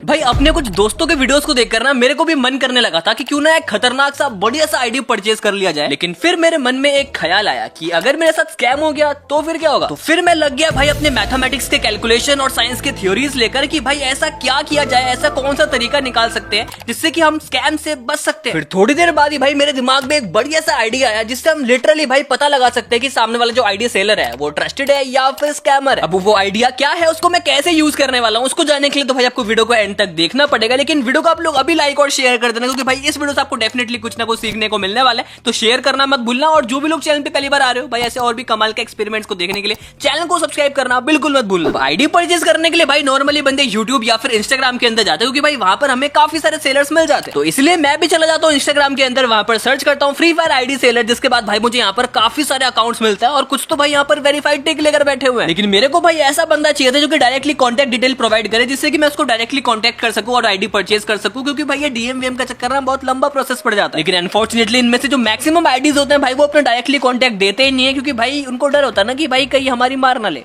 भाई अपने कुछ दोस्तों के वीडियोस को देखकर ना मेरे को भी मन करने लगा था कि क्यों ना एक खतरनाक सा बढ़िया सा आईडी परचेज कर लिया जाए। लेकिन फिर मेरे मन में एक ख्याल आया कि अगर मेरे साथ स्कैम हो गया तो फिर क्या होगा। तो फिर मैं लग गया भाई अपने मैथमेटिक्स के कैलकुलेशन और साइंस के थ्योरीज लेकर कि भाई ऐसा क्या किया जाए, ऐसा कौन सा तरीका निकाल सकते हैं जिससे कि हम स्कैम से बच सकते हैं। फिर थोड़ी देर बाद ही भाई मेरे दिमाग में एक बढ़िया सा आइडिया आया जिससे हम लिटरली भाई पता लगा सकते हैं कि सामने वाला जो आइडिया सेलर है वो ट्रस्टेड है या फिर स्कैमर है। अब वो आइडिया क्या है, उसको मैं कैसे यूज करने वाला हूँ, उसको जानने के लिए तो भाई आपको वीडियो को एंड तक देखना पड़ेगा। लेकिन वीडियो को आप लोग अभी लाइक और शेयर कर देना, क्योंकि भाई इस वीडियो से आपको डेफिनेटली कुछ ना कुछ सीखने को मिलने वाला है। तो शेयर करना मत भूलना, और जो भी लोग चैनल पे पहली बार आ रहे हो भाई ऐसे और भी कमाल के एक्सपेरिमेंट्स को देखने के लिए चैनल को सब्सक्राइब करना बिल्कुल मत भूलना। आईडी परचेज करने के लिए भाई नॉर्मली बंदे यूट्यूब या फिर इंस्टाग्राम के अंदर जाते हैं, क्योंकि भाई वहां पर हमें काफी सारे सेलर्स मिल जाते हैं। तो इसलिए मैं भी चला जाता हूँ इंस्टाग्राम के अंदर, वहां पर सर्च करता हूँ फ्री फायर आईडी सेलर, जिसके बाद भाई मुझे यहाँ पर काफी सारे अकाउंट्स मिलता है और कुछ तो भाई यहाँ पर वेरीफाइड टिक लेकर बैठे हुए हैं। लेकिन मेरे को भाई ऐसा बंदा चाहिए था जो कि डायरेक्टली कॉन्टैक्ट डिटेल प्रोवाइड करे, जिससे कि मैं उसको डायरेक्टली कॉन्टैक्ट कर सकूं और आईडी परचेज कर सकूं, क्योंकि भाई ये डीएम वीएम का चक्कर में बहुत लंबा प्रोसेस पड़ जाता है। लेकिन अनफॉर्चुनेटली इनमें से जो मैक्सिमम आईडीज होते हैं भाई वो अपना डायरेक्टली कॉन्टैक्ट देते ही नहीं है, क्योंकि भाई उनको डर होता है ना कि भाई कहीं हमारी मार ना ले।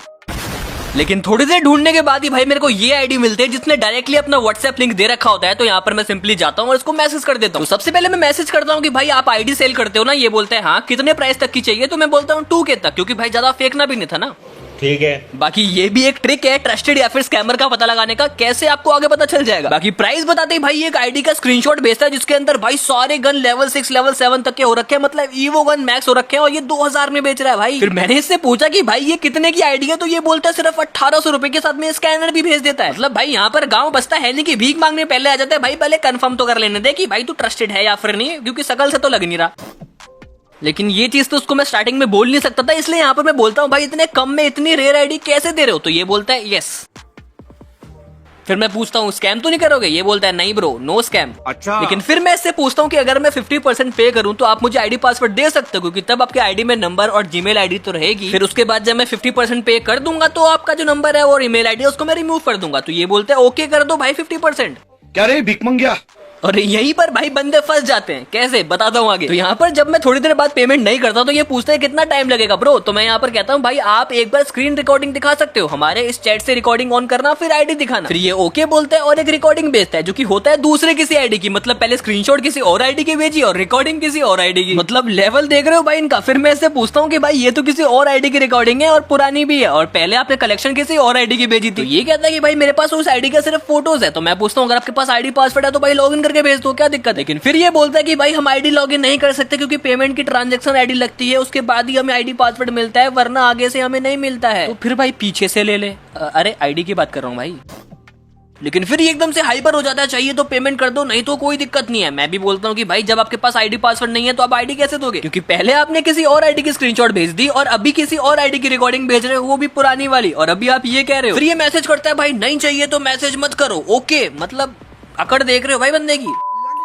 लेकिन थोड़ी देर ढूंढने के बाद ही भाई मेरे को ये आईडी मिलती है जिसने डायरेक्टली अपना व्हाट्सएप लिंक दे रखा होता है। तो यहाँ पर मैं सिंपली जाता हूँ और इसको मैसेज कर देता हूँ। तो सबसे पहले मैं मैसेज करता हूँ कि भाई आप आईडी सेल करते हो ना, ये बोलते हैं हाँ, कितने प्राइस तक की चाहिए। तो मैं बोलता हूँ 2K तक, क्योंकि भाई ज्यादा फेंकना भी नहीं था ना। ठीक है। बाकी ये भी एक ट्रिक है ट्रस्टेड या फिर स्कैमर का पता लगाने का, कैसे आपको आगे पता चल जाएगा। बाकी प्राइस बताते ही भाई एक आईडी का स्क्रीनशॉट भेजता है जिसके अंदर भाई सारे गन लेवल 6 लेवल 7 तक के हो रखे हैं, मतलब ईवो गन मैक्स हो रखे हैं, और ये 2000 में बेच रहा है भाई। फिर मैंने इससे पूछा कि भाई ये कितने की आईडी है, तो ये बोलता है सिर्फ 1800 रुपए के साथ में स्कैनर भी भेज देता है। मतलब भाई यहाँ पर गाँव बसता है नहीं कि भीख मांगने पहले आ जाता है। भाई पहले कंफर्म तो कर लेने दे कि भाई तू ट्रस्टेड है या फिर नहीं, क्योंकि शकल से तो लग नहीं रहा। लेकिन ये चीज तो उसको मैं स्टार्टिंग में बोल नहीं सकता था, इसलिए यहाँ पर मैं बोलता हूँ भाई इतने कम में इतनी रेयर आईडी कैसे दे रहे हो। तो ये बोलता है यस। फिर मैं पूछता हूँ स्कैम तो नहीं करोगे, ये बोलता है नहीं ब्रो, नो स्कैम। अच्छा। लेकिन फिर मैं इससे पूछता हूँ कि अगर मैं 50% पे करूँ तो आप मुझे आईडी पासवर्ड दे सकते हो, क्योंकि तब आपके आईडी में नंबर और जीमेल आईडी तो रहेगी। फिर उसके बाद जब मैं 50% पे कर दूंगा तो आपका जो नंबर है और ईमेल आईडी है उसको मैं रिमूव कर दूंगा। तो ये बोलते हैं ओके कर दो भाई 50%। क्या रे भिख मंगिया। और यहीं पर भाई बंदे फंस जाते हैं, कैसे बताता हूँ आगे। तो यहाँ पर जब मैं थोड़ी देर बाद पेमेंट नहीं करता तो ये पूछते हैं कितना टाइम लगेगा ब्रो। तो मैं यहाँ पर कहता हूँ भाई आप एक बार स्क्रीन रिकॉर्डिंग दिखा सकते हो, हमारे इस चैट से रिकॉर्डिंग ऑन करना फिर आईडी दिखाना। फिर ये ओके बोलता है और एक रिकॉर्डिंग भेजता है जो कि होता है दूसरे किसी आईडी की, मतलब पहले स्क्रीनशॉट किसी और आईडी की भेजी और रिकॉर्डिंग किसी और आईडी की। मतलब लेवल देख रहे हो भाई इनका। फिर मैं इससे पूछता हूँ कि भाई ये तो किसी और आईडी की रिकॉर्डिंग है और पुरानी भी है, और पहले आपने कलेक्शन किसी और आईडी की भेजी थी। ये कहता है कि भाई मेरे पास उस आईडी का सिर्फ फोटोज है। तो मैं पूछता हूँ अगर आपके पास आईडी पासवर्ड है तो भाई लॉग इन करके भेज दो, क्या दिक्कत। लेकिन फिर ये बोलता है कि भाई हम आईडी लॉगिन नहीं कर सकते क्योंकि पेमेंट की ट्रांजैक्शन आईडी लगती है, उसके बाद ही हमें आईडी पासवर्ड मिलता है, वरना आगे से हमें नहीं मिलता है। तो फिर भाई पीछे से ले ले। अरे आईडी की बात कर रहा हूँ भाई। लेकिन फिर ये एकदम से हाइपर हो जाता है, चाहिए तो पेमेंट कर दो नहीं तो कोई दिक्कत नहीं है। मैं भी बोलता हूँ कि भाई जब आपके पास आईडी पासवर्ड नहीं है तो आप आईडी कैसे दोगे, क्योंकि पहले आपने किसी और आईडी की स्क्रीनशॉट भेज दी और अभी किसी और आईडी की रिकॉर्डिंग भेज रहे हो, वो भी पुरानी वाली, और अभी आप ये कह रहे हो। फिर ये मैसेज करता है भाई नहीं चाहिए तो मैसेज मत करो, ओके। मतलब अकड़ देख रहे हो भाई बंदे की।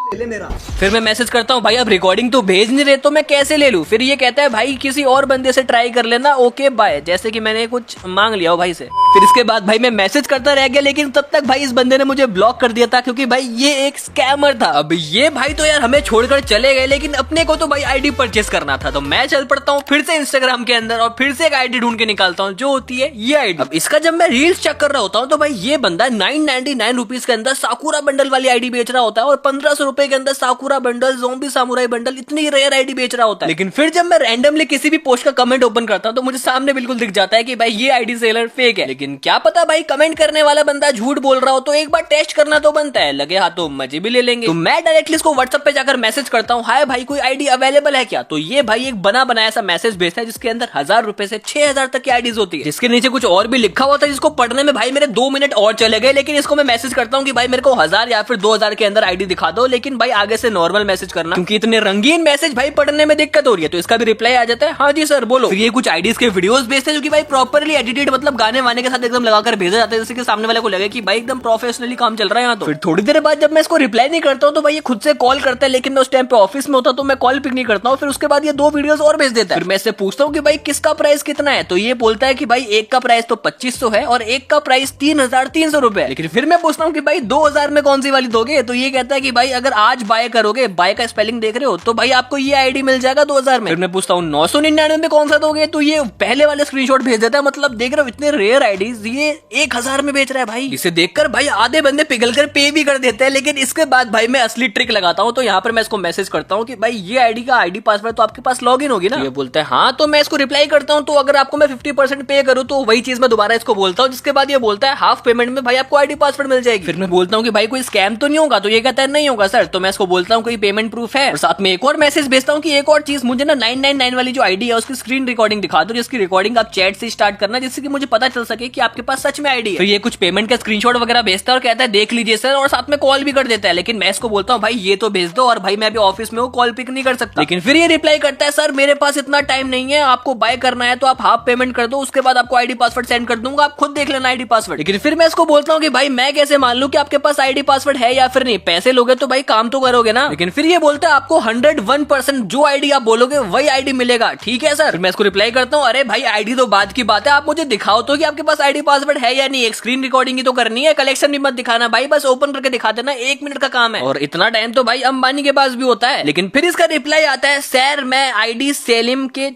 ले मेरा। फिर मैं मैसेज करता हूँ भाई अब रिकॉर्डिंग तो भेज नहीं रहे तो मैं कैसे ले लूं। फिर ये कहता है भाई किसी और बंदे से ट्राई कर लेना, ओके बाय, जैसे कि मैंने कुछ मांग लिया हो भाई से। फिर इसके बाद भाई मैं मैसेज करता रह गया, लेकिन तब तक भाई इस बंदे ने मुझे ब्लॉक कर दिया था, क्योंकि भाई ये एक स्कैमर था। अब ये भाई तो यार हमें छोड़कर चले गए, लेकिन अपने को तो भाई आईडी परचेस करना था। तो मैं चल पड़ता हूँ फिर से इंस्टाग्राम के अंदर और फिर से एक आईडी ढूंढ के निकालता हूँ जो होती है ये आईडी। अब इसका जब मैं रील्स चेक कर रहा होता हूँ तो भाई ये बंदा 999 रुपीज के अंदर साकुरा बंडल वाली आईडी बेच रहा होता है, और 1500 रुपए के अंदर साकुरा बंडल, ज़ॉम्बी सामुराई बंडल, इतनी रेयर आईडी बेच रहा होता है। लेकिन फिर जब मैं रैंडमली किसी भी पोस्ट का कमेंट ओपन करता हूं तो मुझे सामने बिल्कुल दिख जाता है कि भाई ये आईडी सेलर फेक है। लेकिन क्या पता भाई कमेंट करने वाला बंदा झूठ बोल रहा हो, तो एक बार टेस्ट करना तो बनता है, लगे हाथ तो मजे भी ले लेंगे। तो मैं डायरेक्टली इसको व्हाट्सएप पे जाकर मैसेज करता हूँ, हाय भाई कोई आईडी अवेलेबल है क्या। तो ये भाई एक बना बनाया सा मैसेज भेजता है जिसके अंदर 1000 रुपए से 6000 तक की आईडीज होती है, जिसके नीचे कुछ और भी लिखा हुआ था जिसको पढ़ने में भाई मेरे 2 मिनट और चले गए। लेकिन इसको मैं मैसेज करता हूँ कि भाई मेरे को 1000 या फिर 2000 के अंदर आईडी दिखा दो, लेकिन भाई आगे से नॉर्मल मैसेज करना, क्योंकि इतने रंगीन मैसेज भाई पढ़ने में दिक्कत हो रही है। तो इसका भी रिप्लाई आ जाता है हाँ जी सर बोलो। फिर ये कुछ आईडीज के वीडियोस भेजते हैं जो कि भाई प्रॉपर्ली एडिटेड, मतलब गाने वाने के साथ एकदम लगाकर भेजा जाता है, जैसे कि सामने वाले को लगे कि भाई एकदम प्रोफेशनली काम चल रहा है यहाँ। तो फिर थोड़ी देर बाद जब मैं इसको रिप्लाई नहीं करता हूँ तो भाई ये खुद से कॉल करता है, लेकिन मैं उस टाइम पे ऑफिस में होता तो मैं कॉल पिक नहीं करता हूँ। फिर उसके बाद ये 2 वीडियोस और भेज देता है। फिर मैं इससे पूछता हूँ कि भाई किसका प्राइस कितना है। तो ये बोलता है कि भाई एक का प्राइस तो 2500 है और एक का प्राइस 3300 रुपए। लेकिन फिर मैं पूछता हूँ कि भाई 2000 में कौन सी वाली दोगे। तो ये कहता है कि भाई अगर आज बाय करोगे, बाय का स्पेलिंग देख रहे हो, तो भाई आपको ये आईडी मिल जाएगा 2000 में। फिर मैं पूछता हूँ 999 में कौन सा दोगे। तो ये पहले वाले स्क्रीनशॉट भेज देता है। मतलब देख रहे हो इतने रेयर आईडी आईडी ये 1000 में बेच रहा है भाई। इसे देखकर भाई आधे बंदे पिघल कर पे भी कर देते हैं, लेकिन इसके बाद भाई मैं असली ट्रिक लगाता हूँ। तो यहाँ पर मैं इसको मैसेज करता हूँ कि भाई ये आईडी का आईडी पासवर्ड तो आपके पास लॉगिन होगी ना। ये बोलता है हाँ, तो मैं इसको रिप्लाई करता हूँ तो अगर आपको मैं 50% पे करूँ तो वही चीज मैं दोबारा इसको बोलता हूँ, जिसके बाद ये बोलता है हाफ पेमेंट में भाई आपको आईडी पासवर्ड मिल जाएगी। फिर मैं बोलता हूँ कि भाई कोई स्कैम तो नहीं होगा, तो ये कहता है नहीं होगा सर। तो मैं इसको बोलता हूँ कोई पेमेंट प्रूफ है, और साथ में एक और मैसेज भेजता हूँ कि एक और चीज मुझे ना 999 वाली जो आईडी है उसकी स्क्रीन रिकॉर्डिंग दिखा दो, जिसकी रिकॉर्डिंग आप चैट से स्टार्ट करना, जिससे कि मुझे पता चल सके कि आपके पास सच में आईडी है। तो ये कुछ पेमेंट का स्क्रीनशॉट वगैरह भेजता है और कहता है देख लीजिए सर, और साथ में कॉल भी कर देता है। लेकिन मैं इसको बोलता हूँ भाई ये तो भेज दो, और भाई मैं अभी ऑफिस में हूँ, कॉल पिक नहीं कर सकता। लेकिन फिर ये रिप्लाई करता है सर मेरे पास इतना टाइम नहीं है, आपको बाय करना है तो आप हाफ पेमेंट कर दो, उसके बाद आपको आईडी पासवर्ड सेंड कर दूंगा, आप खुद देख लेना आईडी पासवर्ड। लेकिन फिर मैं इसको बोलता हूँ कि भाई मैं कैसे मान लूं कि आपके पास आईडी पासवर्ड है या फिर नहीं, पैसे लोगे तो भाई काम तो करोगे ना। लेकिन फिर ये बोलता है आपको 101% जो आईडी आप बोलोगे वही आईडी मिलेगा, ठीक है सर। मैं इसको रिप्लाई करता हूँ अरे भाई आईडी तो बात की बात है, आप मुझे दिखाओ तो कि आपके पास आईडी पासवर्ड है या नहीं, एक स्क्रीन रिकॉर्डिंग ही तो करनी है, कलेक्शन भी मत दिखाना भाई, बस ओपन करके दिखा देना, 1 मिनट का काम है। और इतना टाइम तो भाई अंबानी के पास भी होता है। लेकिन फिर इसका रिप्लाई आता है सर मैं आईडी सेलिम के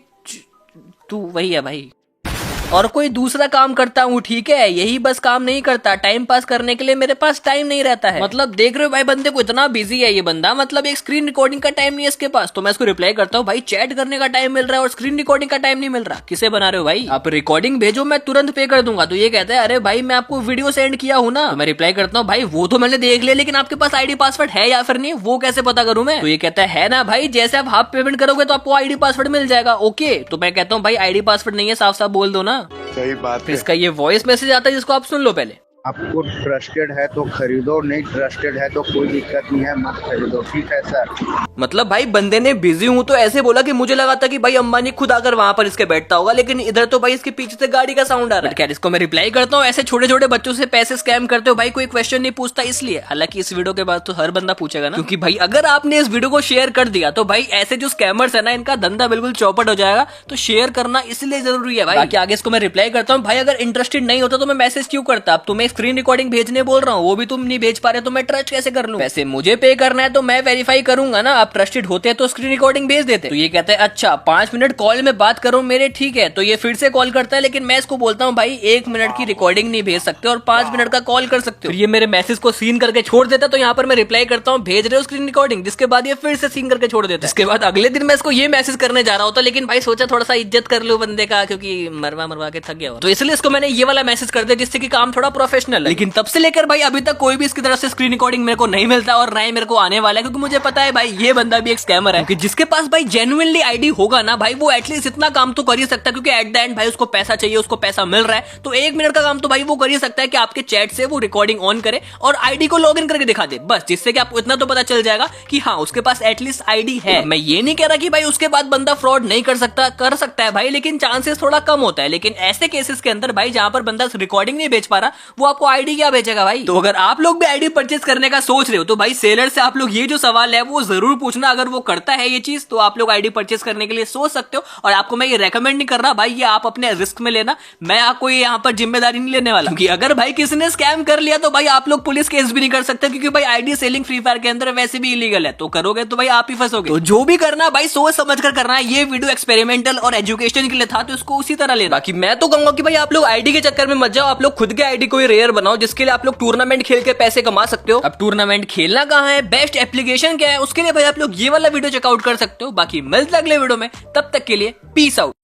तू वही है भाई, और कोई दूसरा काम करता हूँ, ठीक है, यही बस काम नहीं करता, टाइम पास करने के लिए मेरे पास टाइम नहीं रहता है। मतलब देख रहे हो भाई बंदे को इतना बिजी है ये बंदा, मतलब एक स्क्रीन रिकॉर्डिंग का टाइम नहीं है इसके पास। तो मैं इसको रिप्लाई करता हूँ भाई चैट करने का टाइम मिल रहा है और स्क्रीन रिकॉर्डिंग का टाइम नहीं मिल रहा, किसे बना रहे हो भाई, आप रिकॉर्डिंग भेजो मैं तुरंत पे कर दूंगा। तो ये कहता है अरे भाई मैं आपको वीडियो सेंड किया हूँ ना। तो मैं रिप्लाई करता हूँ भाई वो तो मैंने देख लिया, लेकिन आपके पास आईडी पासवर्ड है या फिर नहीं वो कैसे पता करूँ मैं। तो ये कहता है ना भाई जैसे आप हाफ पेमेंट करोगे तो आपको आईडी पासवर्ड मिल जाएगा। ओके, तो मैं कहता हूँ भाई आईडी पासवर्ड नहीं है, साफ साफ बोल दो ना। सही बात है। इसका ये वॉइस मैसेज आता है जिसको आप सुन लो पहले। आपको ट्रस्टेड है तो खरीदो, नहीं ट्रस्टेड है तो कोई दिक्कत नहीं है, मत खरीदो, ठीक है सर। मतलब भाई बंदे ने बिजी हूँ तो ऐसे बोला कि मुझे लगा था कि भाई अंबानी खुद आकर वहां पर इसके बैठता होगा, लेकिन इधर तो भाई इसके पीछे से गाड़ी का साउंड आ रहा है। खैर इसको मैं रिप्लाई करता हूँ ऐसे छोटे छोटे बच्चों से पैसे स्कैम करते हो भाई कोई क्वेश्चन नहीं पूछता इसलिए। हालांकि इस वीडियो के बाद तो हर बंदा पूछेगा ना, क्योंकि भाई अगर आपने इस वीडियो को शेयर कर दिया तो भाई ऐसे जो स्कैमर्स है ना इनका धंधा बिल्कुल चौपट हो जाएगा। तो शेयर करना इसलिए जरूरी है भाई। बाकी आगे इसको मैं रिप्लाई करता हूँ भाई अगर इंटरेस्टेड नहीं होता तो मैं मैसेज क्यों करता, अब तुम्हें स्क्रीन रिकॉर्डिंग भेजने बोल रहा हूँ वो भी तुम नहीं भेज पा रहे तो मैं ट्रस्ट कैसे कर लूं। वैसे मुझे पे करना है तो मैं वेरीफाई करूंगा ना, आप ट्रस्टेड होते तो स्क्रीन रिकॉर्डिंग भेज देते। तो ये कहता है अच्छा 5 मिनट कॉल में बात करो मेरे, ठीक है। तो ये फिर से कॉल करता है, लेकिन मैं इसको बोलता हूँ भाई 1 मिनट की रिकॉर्डिंग नहीं भेज सकते और 5 मिनट का कॉल कर सकते हो। ये मेरे मैसेज को सीन करके छोड़ देता, तो यहाँ पर मैं रिप्लाई करता हूँ भेज रहे हो स्क्रीन रिकॉर्डिंग, जिसके बाद ये फिर से सीन करके छोड़ देता है। इसके बाद अगले दिन मैं इसको ये मैसेज करने जा रहा होता, लेकिन भाई सोचा थोड़ा सा इज्जत कर लो बंदे का, क्योंकि मरवा के थक गया, तो इसलिए इसको मैंने ये वाला मैसेज कर दिया जिससे कि काम थोड़ा प्रोफेशनल है। लेकिन तब से लेकर भाई अभी तक कोई भी इसकी तरफ से स्क्रीन रिकॉर्डिंग मेरे को नहीं मिलता और ना ही मेरे को आने वाला है, क्योंकि मुझे पता है भाई ये बंदा भी एक स्कैमर है। क्योंकि जिसके पास भाई जेन्युइनली आईडी होगा ना भाई वो एटलीस्ट इतना काम तो कर ही सकता है, क्योंकि एट द एंड भाई उसको पैसा चाहिए, उसको पैसा मिल रहा है, तो 1 मिनट का काम तो भाई वो कर ही सकता है कि आपके चैट से वो रिकॉर्डिंग ऑन करे और आईडी को लॉग इन करके दिखा दे, बस, जिससे कि आपको इतना तो पता चल जाएगा कि हाँ उसके पास एटलीस्ट आईडी है। मैं ये नहीं कह रहा कि भाई उसके बाद बंदा फ्रॉड नहीं कर सकता, कर सकता है भाई, लेकिन चांसेस थोड़ा कम होता है। लेकिन ऐसे केसेस के अंदर भाई जहां पर बंदा रिकॉर्डिंग नहीं बेच पा रहा वो आपको आईडी क्या बेचेगा भाई। तो अगर आप लोग भी आईडी परचेज करने का सोच रहे हो तो भाई सेलर से आप लोग ये जो सवाल है वो जरूर पूछना, अगर वो करता है ये चीज तो आप लोग आईडी परचेज करने के लिए सोच सकते हो। और आपको मैं ये रेकमेंड नहीं कर रहा भाई, ये आप अपने रिस्क में लेना, मैं आपको यहाँ पर जिम्मेदारी नहीं लेने वाला, क्योंकि अगर भाई किसी ने स्कैम कर लिया तो भाई आप लोग पुलिस केस भी नहीं कर सकते, क्योंकि भाई आईडी सेलिंग फ्री फायर के अंदर वैसे भी इलीगल है, तो करोगे तो भाई आप ही फंसोगे। तो जो भी करना भाई सोच समझ कर करना है, ये वीडियो एक्सपेरिमेंटल और एजुकेशन के लिए था तो इसको उसी तरह लेना। बाकी मैं तो कहूंगा कि भाई आप लोग आईडी के चक्कर में मत जाओ, आप लोग खुद के आईडी कोई रेयर बनाओ जिसके लिए आप लोग टूर्नामेंट खेल के पैसे कमा सकते हो। अब टूर्नामेंट खेलना कहाँ है, बेस्ट एप्लीकेशन क्या है, उसके लिए भाई आप लोग ये वाला वीडियो चेकआउट कर सकते हो। बाकी मिलते अगले वीडियो में, तब तक के लिए पीस आउट।